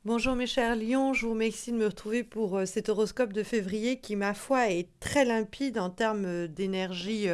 Bonjour mes chers lions, je vous remercie de me retrouver pour cet horoscope de février qui, ma foi, est très limpide en termes d'énergie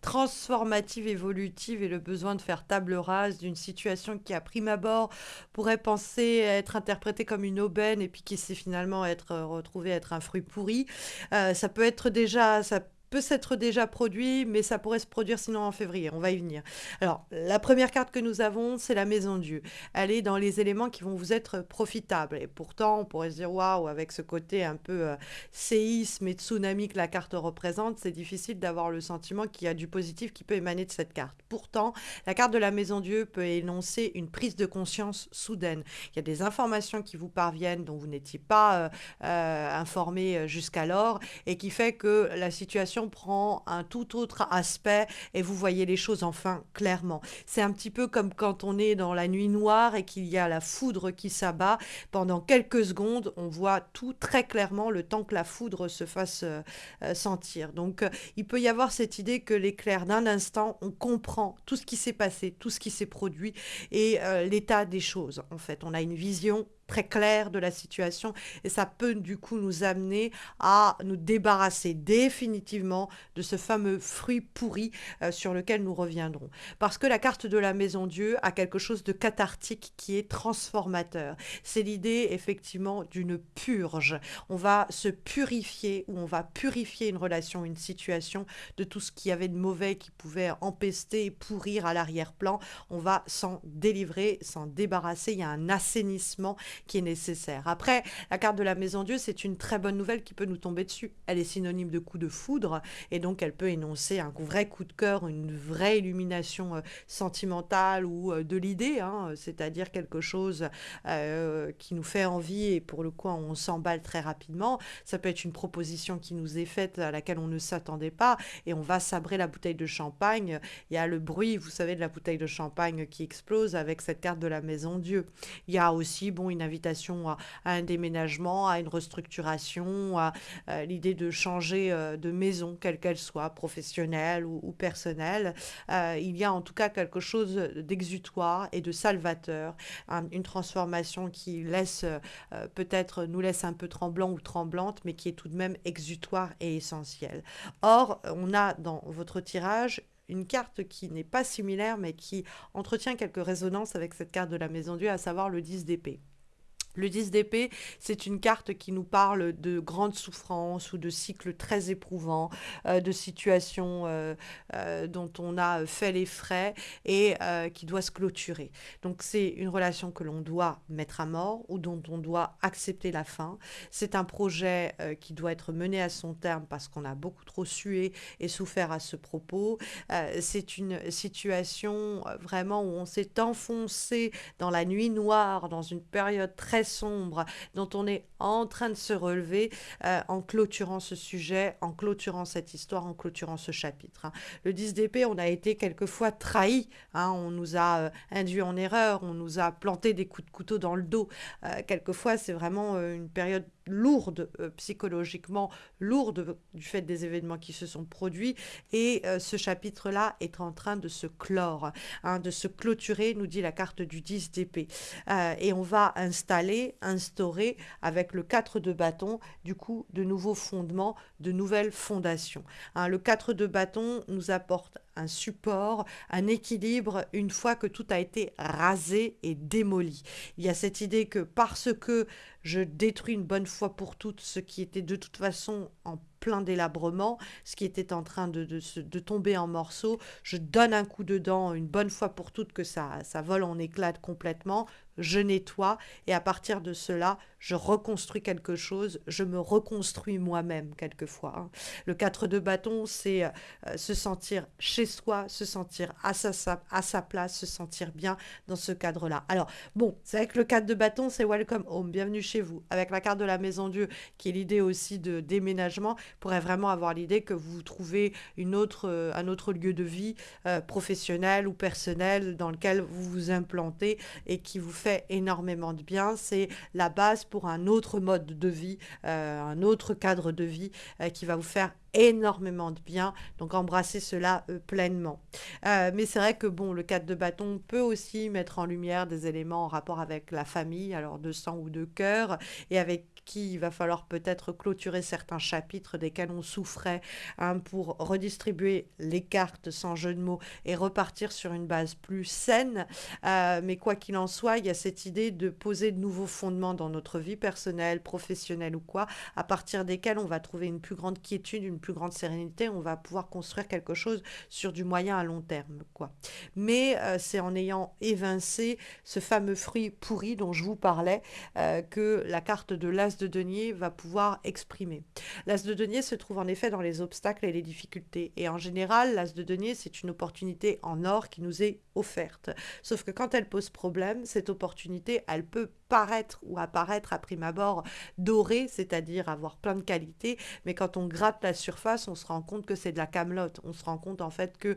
transformative, évolutive et le besoin de faire table rase d'une situation qui, à prime abord, pourrait penser être interprétée comme une aubaine et puis qui s'est finalement être retrouvée être un fruit pourri. Ça peut être déjà, ça peut s'être déjà produit, mais ça pourrait se produire sinon en février. On va y venir. Alors, la première carte que nous avons, c'est la Maison Dieu. Elle est dans les éléments qui vont vous être profitables. Et pourtant, on pourrait se dire, waouh, avec ce côté un peu séisme et tsunami que la carte représente, c'est difficile d'avoir le sentiment qu'il y a du positif qui peut émaner de cette carte. Pourtant, la carte de la Maison Dieu peut énoncer une prise de conscience soudaine. Il y a des informations qui vous parviennent dont vous n'étiez pas informé jusqu'alors et qui fait que la situation prend un tout autre aspect et vous voyez les choses enfin clairement. C'est un petit peu comme quand on est dans la nuit noire et qu'il y a la foudre qui s'abat. Pendant quelques secondes, on voit tout très clairement le temps que la foudre se fasse sentir. Donc, il peut y avoir cette idée que l'éclair d'un instant, on comprend tout ce qui s'est passé, tout ce qui s'est produit et l'état des choses. En fait, on a une vision très claire de la situation et ça peut du coup nous amener à nous débarrasser définitivement de ce fameux fruit pourri sur lequel nous reviendrons. Parce que la carte de la Maison Dieu a quelque chose de cathartique qui est transformateur. C'est l'idée effectivement d'une purge. On va se purifier ou on va purifier une relation, une situation de tout ce qu'il y avait de mauvais qui pouvait empester et pourrir à l'arrière-plan. On va s'en délivrer, s'en débarrasser. Il y a un assainissement qui est nécessaire. Après, la carte de la Maison Dieu, c'est une très bonne nouvelle qui peut nous tomber dessus. Elle est synonyme de coup de foudre et donc elle peut énoncer un vrai coup de cœur, une vraie illumination sentimentale ou de l'idée, hein, c'est-à-dire quelque chose qui nous fait envie et pour le coup on s'emballe très rapidement. Ça peut être une proposition qui nous est faite à laquelle on ne s'attendait pas et on va sabrer la bouteille de champagne. Il y a le bruit, vous savez, de la bouteille de champagne qui explose avec cette carte de la Maison Dieu. Il y a aussi bon, une invitation à un déménagement, à une restructuration, à l'idée de changer de maison, quelle qu'elle soit, professionnelle ou personnelle. Il y a en tout cas quelque chose d'exutoire et de salvateur, une transformation qui laisse peut-être nous laisse un peu tremblant ou tremblante, mais qui est tout de même exutoire et essentielle. Or, on a dans votre tirage une carte qui n'est pas similaire, mais qui entretient quelques résonances avec cette carte de la Maison Dieu, à savoir le 10 d'épée. Le 10 d'épée, c'est une carte qui nous parle de grandes souffrances ou de cycles très éprouvants, de situations dont on a fait les frais et qui doit se clôturer. Donc c'est une relation que l'on doit mettre à mort ou dont on doit accepter la fin. C'est un projet qui doit être mené à son terme parce qu'on a beaucoup trop sué et souffert à ce propos. C'est une situation vraiment où on s'est enfoncé dans la nuit noire, dans une période très sombre dont on est en train de se relever en clôturant ce sujet, en clôturant cette histoire, en clôturant ce chapitre. Hein. Le 10 d'épée, on a été quelquefois trahi, hein, on nous a induit en erreur, on nous a planté des coups de couteau dans le dos. Quelquefois, c'est vraiment une période lourde, psychologiquement lourde du fait des événements qui se sont produits. Et ce chapitre-là est en train de se clore, hein, de se clôturer, nous dit la carte du 10 d'épée. Et on va instaurer avec le 4 de bâton, du coup, de nouveaux fondements, de nouvelles fondations. Hein, le 4 de bâton nous apporte un support, un équilibre une fois que tout a été rasé et démoli. Il y a cette idée que parce que je détruis une bonne fois pour toutes ce qui était de toute façon en plein délabrement, ce qui était en train de tomber en morceaux, je donne un coup de dent une bonne fois pour toutes que ça vole en éclats complètement, je nettoie et à partir de cela, je reconstruis quelque chose, je me reconstruis moi-même quelquefois. Hein. Le 4 de bâton, c'est se sentir chez soi, se sentir à sa place, se sentir bien dans ce cadre-là. Alors, bon, c'est vrai que le 4 de bâton, c'est welcome home, bienvenue chez vous. Avec la carte de la Maison Dieu, qui est l'idée aussi de déménagement, pourrait vraiment avoir l'idée que vous trouvez un autre lieu de vie professionnel ou personnel dans lequel vous vous implantez et qui vous fait énormément de bien. C'est la base pour un autre mode de vie, un autre cadre de vie qui va vous faire énormément de bien, donc embrassez cela pleinement. Mais c'est vrai que bon, le 4 de bâton peut aussi mettre en lumière des éléments en rapport avec la famille, alors de sang ou de cœur, et avec qui il va falloir peut-être clôturer certains chapitres desquels on souffrait, hein, pour redistribuer les cartes sans jeu de mots et repartir sur une base plus saine. Mais quoi qu'il en soit, il y a cette idée de poser de nouveaux fondements dans notre vie personnelle, professionnelle ou quoi, à partir desquels on va trouver une plus grande quiétude, une plus grande sérénité, on va pouvoir construire quelque chose sur du moyen à long terme, quoi. Mais c'est en ayant évincé ce fameux fruit pourri dont je vous parlais que la carte de l'As de denier va pouvoir exprimer. L'As de denier se trouve en effet dans les obstacles et les difficultés. Et en général, l'As de denier, c'est une opportunité en or qui nous est offerte. Sauf que quand elle pose problème, cette opportunité, elle peut paraître ou apparaître à prime abord dorée, c'est-à-dire avoir plein de qualités, mais quand on gratte la surface, on se rend compte que c'est de la camelote. On se rend compte en fait que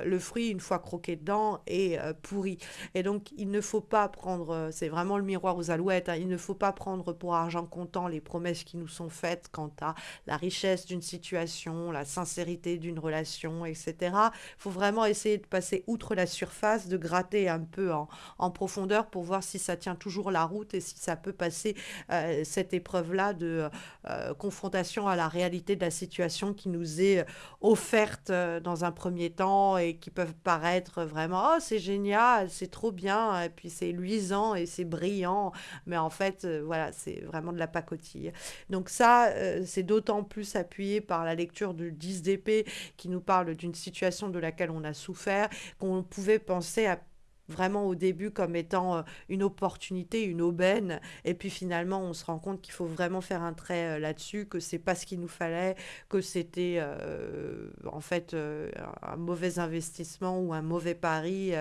le fruit, une fois croqué dedans, est pourri. Et donc, il ne faut pas prendre, c'est vraiment le miroir aux alouettes, hein, il ne faut pas prendre pour argent comptant les promesses qui nous sont faites quant à la richesse d'une situation, la sincérité d'une relation, etc. Il faut vraiment essayer de passer outre la surface, de gratter un peu en profondeur pour voir si ça tient toujours la route et si ça peut passer cette épreuve-là de confrontation à la réalité de la situation qui nous est offerte dans un premier temps et qui peuvent paraître vraiment oh c'est génial, c'est trop bien, et puis c'est luisant et c'est brillant, mais en fait voilà c'est vraiment de la pacotille. Donc ça c'est d'autant plus appuyé par la lecture du 10 d'épée qui nous parle d'une situation de laquelle on a souffert qu'on pouvait penser à vraiment au début comme étant une opportunité, une aubaine, et puis finalement on se rend compte qu'il faut vraiment faire un trait là-dessus, que c'est pas ce qu'il nous fallait, que c'était en fait un mauvais investissement ou un mauvais pari,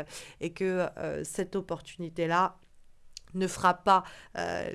et que cette opportunité-là ne fera pas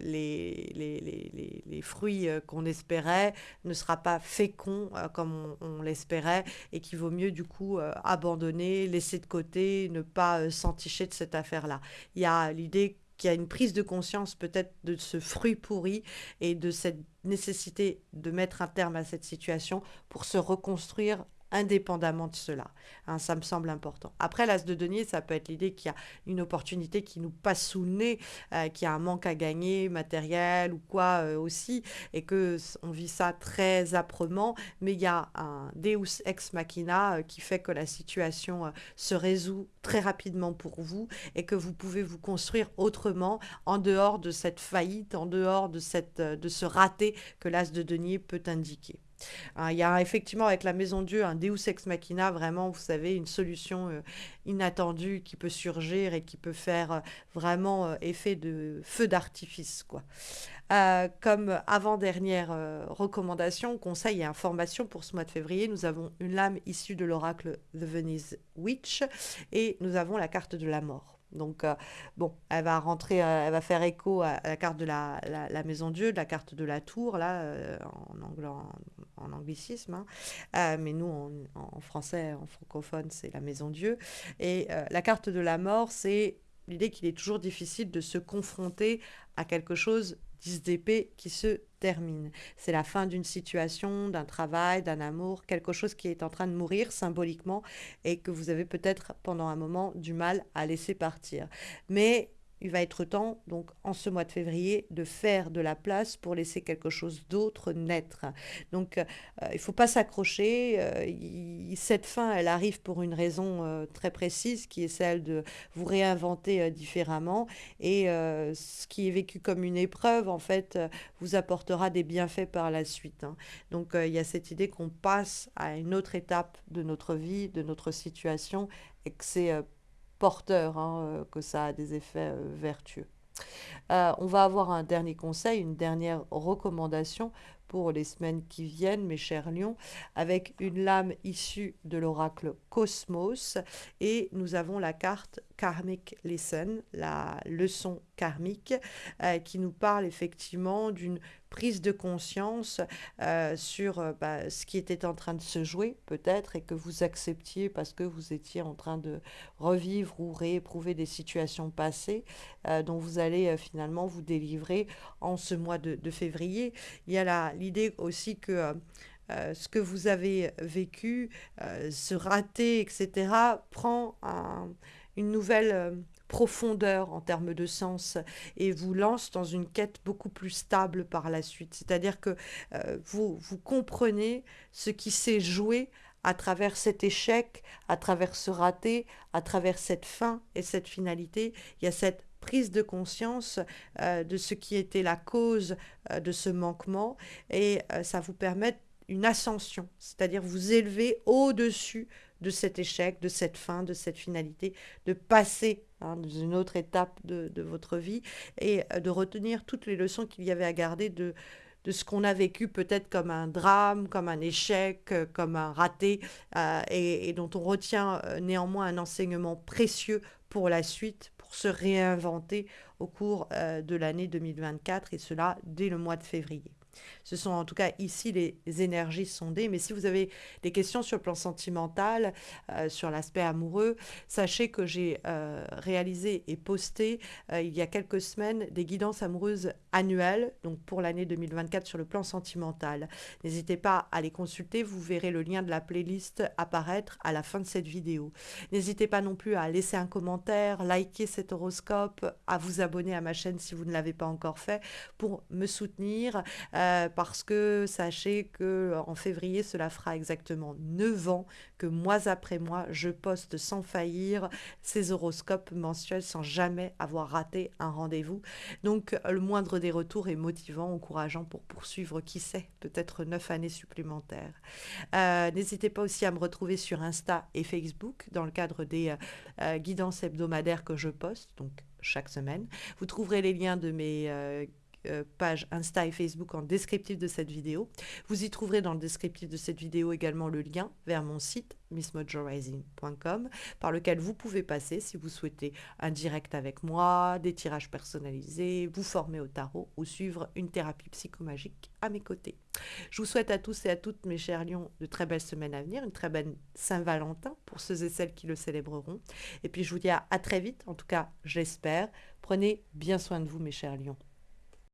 les fruits qu'on espérait, ne sera pas fécond comme on l'espérait, et qu'il vaut mieux du coup abandonner, laisser de côté, ne pas s'enticher de cette affaire-là. Il y a l'idée qu'il y a une prise de conscience peut-être de ce fruit pourri et de cette nécessité de mettre un terme à cette situation pour se reconstruire indépendamment de cela. Hein, ça me semble important. Après, l'as de denier, ça peut être l'idée qu'il y a une opportunité qui nous passe sous le nez, qu'il y a un manque à gagner matériel ou quoi aussi, et que on vit ça très âprement, mais il y a un Deus ex machina qui fait que la situation se résout très rapidement pour vous et que vous pouvez vous construire autrement en dehors de cette faillite, en dehors de ce raté que l'as de denier peut indiquer. Hein, il y a effectivement avec la Maison Dieu un Deus ex machina, vraiment, vous savez, une solution inattendue qui peut surgir et qui peut faire vraiment effet de feu d'artifice, quoi. Comme avant-dernière recommandation, conseil et information pour ce mois de février, nous avons une lame issue de l'oracle The Venice Witch et nous avons la carte de la mort. Donc, bon, elle va rentrer, elle va faire écho à la carte de la Maison Dieu, de la carte de la tour, là, en anglicisme, hein. Mais nous, en français, en francophone, c'est la Maison Dieu. Et la carte de la mort, c'est l'idée qu'il est toujours difficile de se confronter à quelque chose 10 d'épée qui se termine. C'est la fin d'une situation, d'un travail, d'un amour, quelque chose qui est en train de mourir symboliquement et que vous avez peut-être pendant un moment du mal à laisser partir. Mais il va être temps, donc en ce mois de février, de faire de la place pour laisser quelque chose d'autre naître. Donc il ne faut pas s'accrocher. Cette fin, elle arrive pour une raison très précise, qui est celle de vous réinventer différemment. Et ce qui est vécu comme une épreuve, en fait, vous apportera des bienfaits par la suite. Hein. Donc il y a cette idée qu'on passe à une autre étape de notre vie, de notre situation, et que c'est porteur, hein, que ça a des effets vertueux. On va avoir un dernier conseil, une dernière recommandation pour les semaines qui viennent, mes chers lions, avec une lame issue de l'oracle Cosmos. Et nous avons la carte Karmic Lesson, la leçon karmique, qui nous parle effectivement d'une prise de conscience sur ce qui était en train de se jouer, peut-être, et que vous acceptiez parce que vous étiez en train de revivre ou rééprouver des situations passées dont vous allez finalement vous délivrer en ce mois de février. Il y a l'idée aussi que ce que vous avez vécu, ce raté, etc., prend une nouvelle profondeur en termes de sens et vous lance dans une quête beaucoup plus stable par la suite. C'est-à-dire que vous comprenez ce qui s'est joué à travers cet échec, à travers ce raté, à travers cette fin et cette finalité. Il y a cette prise de conscience de ce qui était la cause de ce manquement et ça vous permet une ascension, c'est-à-dire vous élever au-dessus de cet échec, de cette fin, de cette finalité, de passer dans une autre étape de votre vie et de retenir toutes les leçons qu'il y avait à garder de ce qu'on a vécu peut-être comme un drame, comme un échec, comme un raté, et dont on retient néanmoins un enseignement précieux pour la suite, pour se réinventer au cours de l'année 2024, et cela dès le mois de février. Ce sont en tout cas ici les énergies sondées. Mais si vous avez des questions sur le plan sentimental, sur l'aspect amoureux, sachez que j'ai réalisé et posté il y a quelques semaines des guidances amoureuses annuelles, donc pour l'année 2024 sur le plan sentimental. N'hésitez pas à les consulter, vous verrez le lien de la playlist apparaître à la fin de cette vidéo. N'hésitez pas non plus à laisser un commentaire, liker cet horoscope, à vous abonner à ma chaîne si vous ne l'avez pas encore fait pour me soutenir. Parce que sachez que en février, cela fera exactement 9 ans que mois après mois, je poste sans faillir ces horoscopes mensuels sans jamais avoir raté un rendez-vous. Donc le moindre des retours est motivant, encourageant pour poursuivre, qui sait, peut-être 9 années supplémentaires. N'hésitez pas aussi à me retrouver sur Insta et Facebook dans le cadre des guidances hebdomadaires que je poste, donc chaque semaine. Vous trouverez les liens de mes page Insta et Facebook en descriptif de cette vidéo. Vous y trouverez dans le descriptif de cette vidéo également le lien vers mon site missmojorising.com par lequel vous pouvez passer si vous souhaitez un direct avec moi, des tirages personnalisés, vous former au tarot ou suivre une thérapie psychomagique à mes côtés. Je vous souhaite à tous et à toutes, mes chers lions, de très belles semaines à venir, une très belle Saint-Valentin pour ceux et celles qui le célébreront. Et puis je vous dis à très vite, en tout cas j'espère. Prenez bien soin de vous, mes chers lions.